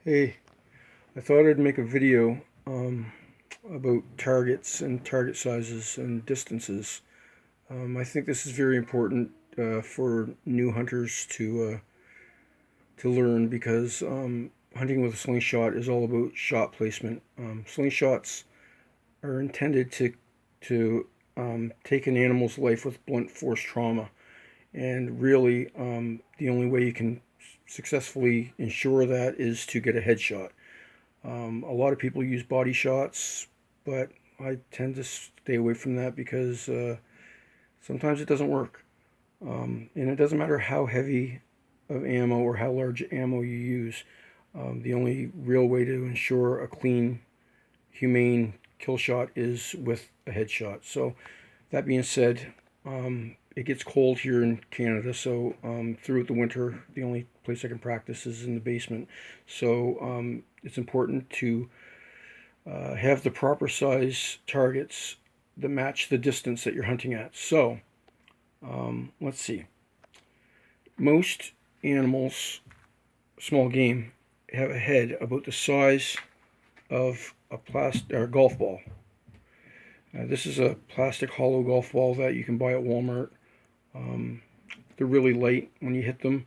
Hey, I thought I'd make a video about targets and target sizes and distances. I think this is very important for new hunters to learn because hunting with a slingshot is all about shot placement. Slingshots are intended to take an animal's life with blunt force trauma, and really the only way you can successfully ensure that is to get a headshot. A lot of people use body shots, but I tend to stay away from that because sometimes it doesn't work. And it doesn't matter how heavy of ammo or how large ammo you use. The only real way to ensure a clean, humane kill shot is with a headshot. So that being said, it gets cold here in Canada, so throughout the winter, the only place I can practice is in the basement. So it's important to have the proper size targets that match the distance that you're hunting at. So let's see. Most animals, small game, have a head about the size of a plastic or golf ball. This is a plastic hollow golf ball that you can buy at Walmart. They're really light when you hit them.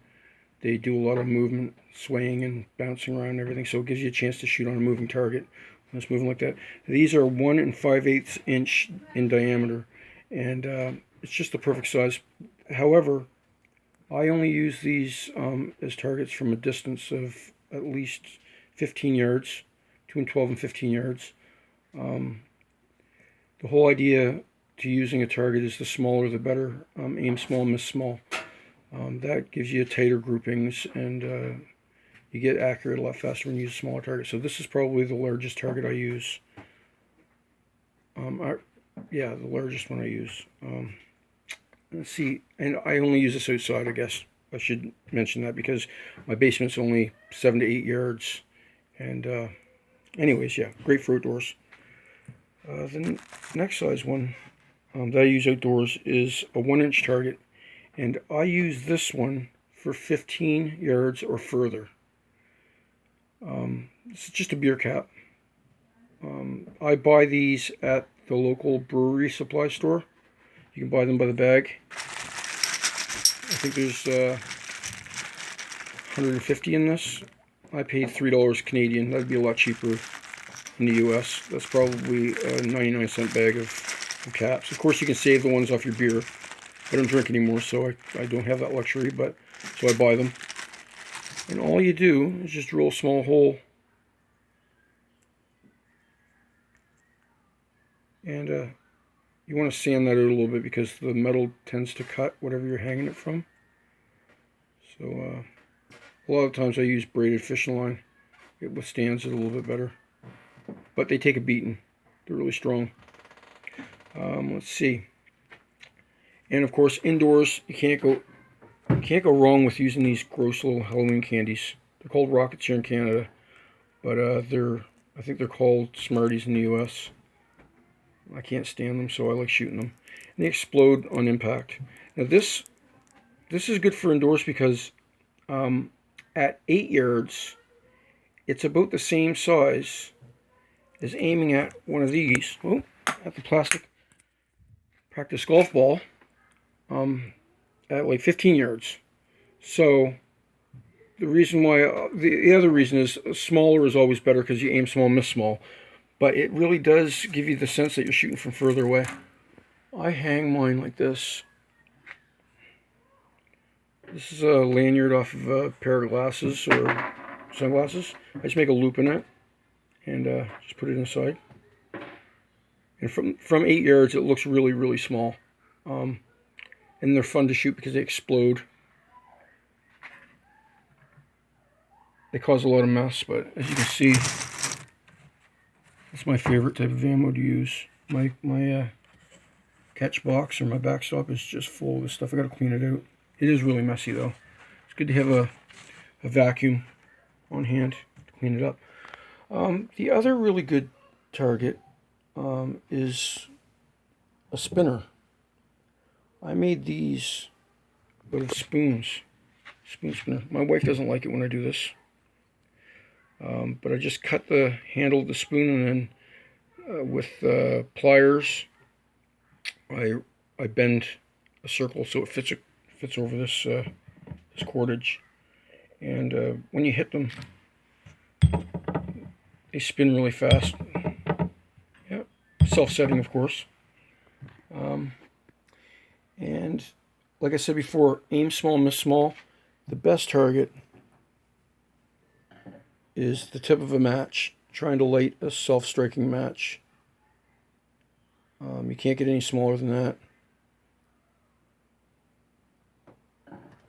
They do a lot of movement, swaying and bouncing around and everything, so it gives you a chance to shoot on a moving target when it's moving like that. These are 1 5/8 inch in diameter, and it's just the perfect size. However, I only use these as targets from a distance of at least 15 yards, between 12 and 15 yards. The whole idea to using a target is the smaller the better. Aim small, miss small. That gives you tighter groupings, and you get accurate a lot faster when you use a smaller target. So this is probably the largest target I use. Yeah, the largest one I use. Let's see, and I only use this outside, I guess. I should mention that because my basement's only 7 to 8 yards. And anyways, yeah, great for outdoors. The next size one that I use outdoors is a 1-inch target, and I use this one for 15 yards or further. This is just a beer cap. I buy these at the local brewery supply store. You can buy them by the bag. I think there's 150 in this. I paid $3 Canadian. That'd be a lot cheaper in the US. That's probably a 99-cent bag of caps. Of course, you can save the ones off your beer. I don't drink anymore, so I don't have that luxury, but so I buy them. And all you do is just drill a small hole, and you want to sand that out a little bit because the metal tends to cut whatever you're hanging it from. So a lot of times I use braided fishing line. It withstands it a little bit better. But they take a beating. They're really strong. Let's see. And of course, indoors you can't go wrong with using these gross little Halloween candies. They're called rockets here in Canada, but I think they're called Smarties in the U.S. I can't stand them, so I like shooting them. And they explode on impact. Now this is good for indoors because at 8 yards, it's about the same size as aiming at one of these. Oh, at the plastic practice golf ball at like 15 yards. So the reason why, the other reason is smaller is always better because you aim small, miss small. But it really does give you the sense that you're shooting from further away. I hang mine like this. This is a lanyard off of a pair of glasses or sunglasses. I just make a loop in it and just put it inside. And from 8 yards, it looks really, really small. And they're fun to shoot because they explode. They cause a lot of mess, but as you can see, that's my favorite type of ammo to use. My catch box or my backstop is just full of this stuff. I gotta clean it out. It is really messy though. It's good to have a vacuum on hand to clean it up. The other really good target is a spinner. I made these out of spoons. Spoon spinner. My wife doesn't like it when I do this. But I just cut the handle of the spoon, and then with pliers, I bend a circle so it fits over this this cordage. And when you hit them, they spin really fast. Yep, self-setting, of course. And like I said before, aim small, miss small. The best target is the tip of a match, trying to light a self-striking match. You can't get any smaller than that.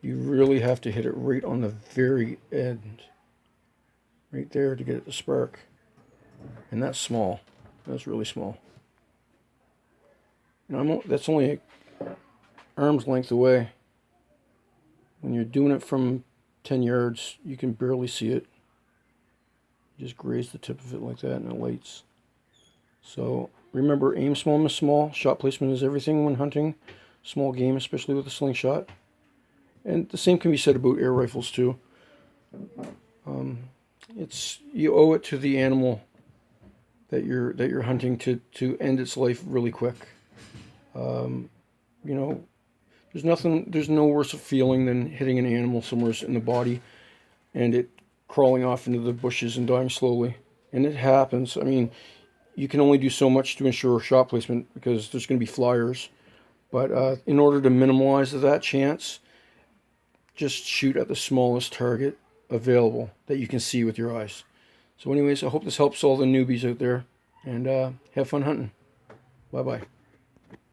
You really have to hit it right on the very end, right there, to get it to spark. And that's small. That's really small. And that's only arm's length away. When you're doing it from 10 yards, you can barely see it. You just graze the tip of it like that and it lights. So remember, aim small, miss small. Shot placement is everything when hunting small game, especially with a slingshot. And the same can be said about air rifles too. You owe it to the animal that you're hunting to end its life really quick. You know, there's no worse feeling than hitting an animal somewhere in the body and it crawling off into the bushes and dying slowly. And it happens. I mean, you can only do so much to ensure shot placement because there's going to be flyers. But in order to minimize that chance, just shoot at the smallest target available that you can see with your eyes. So anyways, I hope this helps all the newbies out there, and have fun hunting. Bye-bye.